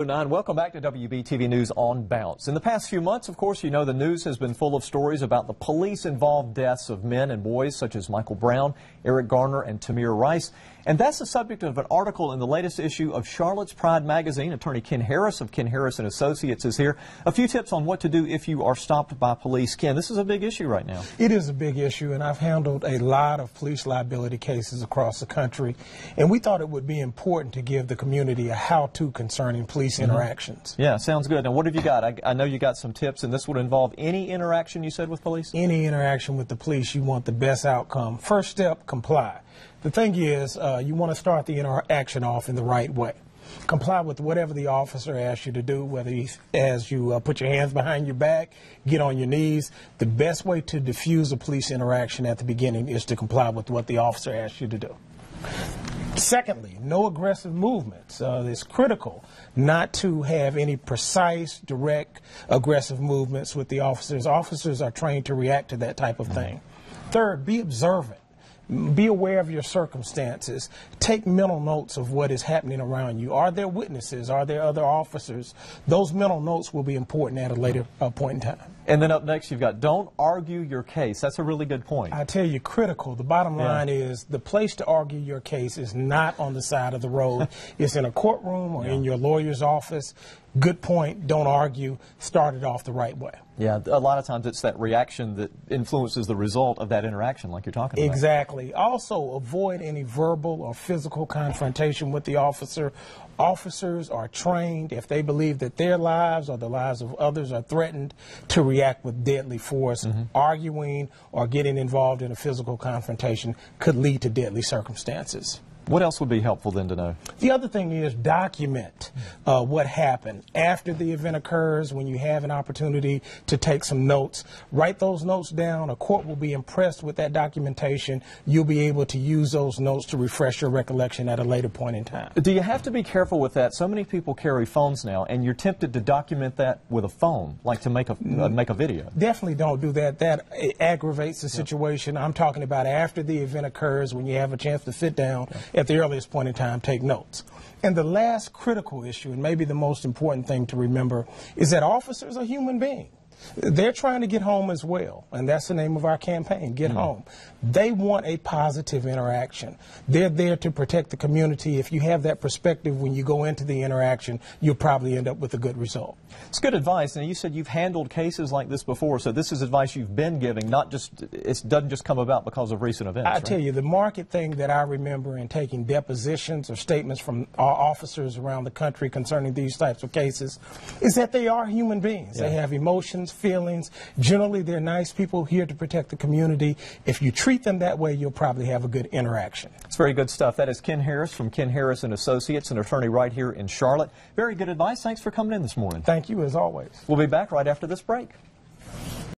Welcome back to WBTV News on Bounce. In the past few months, of course, you know the news has been full of stories about the police-involved deaths of men and boys such as Michael Brown, Eric Garner, and Tamir Rice. And that's the subject of an article in the latest issue of Charlotte's Pride magazine. Attorney Ken Harris of Ken Harris & Associates is here. A few tips on what to do if you are stopped by police. Ken, this is a big issue right now. It is a big issue, and I've handled a lot of police liability cases across the country. And we thought it would be important to give the community a how-to concerning police interactions. Yeah, sounds good. Now, what have you got? I know you got some tips, and this would involve any interaction you said with police? Any interaction with the police, you want the best outcome. First step, comply. The thing is, you want to start the interaction off in the right way. Comply with whatever the officer asks you to do, whether he asks you put your hands behind your back, get on your knees. The best way to diffuse a police interaction at the beginning is to comply with what the officer asks you to do. Secondly, no aggressive movements. It's critical not to have any precise, direct, aggressive movements with the officers. Officers are trained to react to that type of thing. Third, be observant. Be aware of your circumstances. Take mental notes of what is happening around you. Are there witnesses? Are there other officers? Those mental notes will be important at a later point in time. And then up next, you've got don't argue your case. That's a really good point. I tell you, critical. The bottom line is the place to argue your case is not on the side of the road. It's in a courtroom or in your lawyer's office. Good point. Don't argue. Start it off the right way. Yeah, a lot of times it's that reaction that influences the result of that interaction like you're talking about. Exactly. Also, avoid any verbal or physical confrontation with the officer. Officers are trained, if they believe that their lives or the lives of others are threatened, to react with deadly force. Arguing or getting involved in a physical confrontation could lead to deadly circumstances. What else would be helpful then to know? The other thing is document what happened. After the event occurs, when you have an opportunity to take some notes, write those notes down. A court will be impressed with that documentation. You'll be able to use those notes to refresh your recollection at a later point in time. Do you have to be careful with that? So many people carry phones now, and you're tempted to document that with a phone, like to make a video. Definitely don't do that. That aggravates the situation. I'm talking about after the event occurs, when you have a chance to sit down. At the earliest point in time, take notes. And the last critical issue, and maybe the most important thing to remember, is that officers are human beings. They're trying to get home as well, and that's the name of our campaign, Get Home. They want a positive interaction. They're there to protect the community. If you have that perspective when you go into the interaction, you'll probably end up with a good result. It's good advice. Now, you said you've handled cases like this before, so this is advice you've been giving, not just, it doesn't just come about because of recent events, I tell you, the market thing that I remember in taking depositions or statements from our officers around the country concerning these types of cases is that they are human beings. They have emotions, feelings. Generally, they're nice people here to protect the community. If you treat them that way, you'll probably have a good interaction. It's very good stuff. That is Ken Harris from Ken Harris & Associates, an attorney right here in Charlotte. Very good advice. Thanks for coming in this morning. Thank you, as always. We'll be back right after this break.